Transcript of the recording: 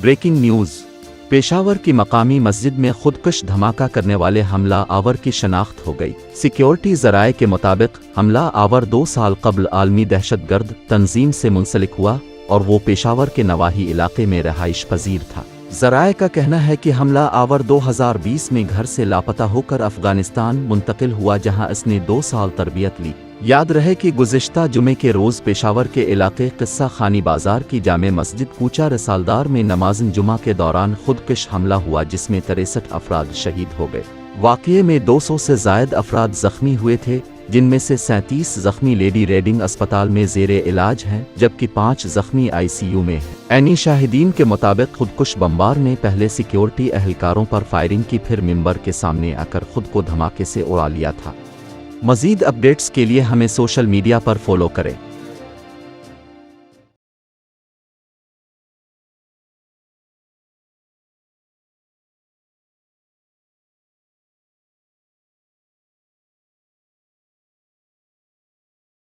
Breaking news. Peshawar की मकामी मस्जिद में खुदकुश धमाका करने वाले हमला आवर की शनाख्त हो गई। सिक्योरिटी ज़राए के मुताबिक हमला आवर 2 साल कबल आलमी दहशतगर्द तंजीम से मुंसलिक हुआ और वो पेशावर के नवाही इलाके में रहाइश पजीर था। ज़राए का कहना है कि हमला आवर 2020 में घर से लापता होकर अफ़गानिस्तान मुंतकिल हुआ, जहां इसने 2 साल तरबियत ली। याद रहे कि गुज़िश्ता जुमे के रोज़ पेशावर के इलाके किस्सा खानी बाज़ार की जामे मस्जिद कूचा रसालदार में नमाज़ जुमा के दौरान खुदकुश हमला हुआ, जिसमें 63 अफराद शहीद हो गए। वाक़ये में 200 से ज़ायद अफराद ज़ख्मी हुए थे, जिनमें से 37 ज़ख्मी लेडी रेडिंग अस्पताल में ज़ेरे इलाज हैं, जबकि 5 ज़ख्मी ICU में हैं। ऐनी शाहिदीन के मुताबिक खुदकुश बमबार ने पहले सिक्योरिटी अहलकारों पर फायरिंग की, फिर मिंबर के सामने आकर खुद को धमाके से उड़ा लिया था। मज़ीद अपडेट्स के लिए हमें सोशल मीडिया पर फॉलो करें।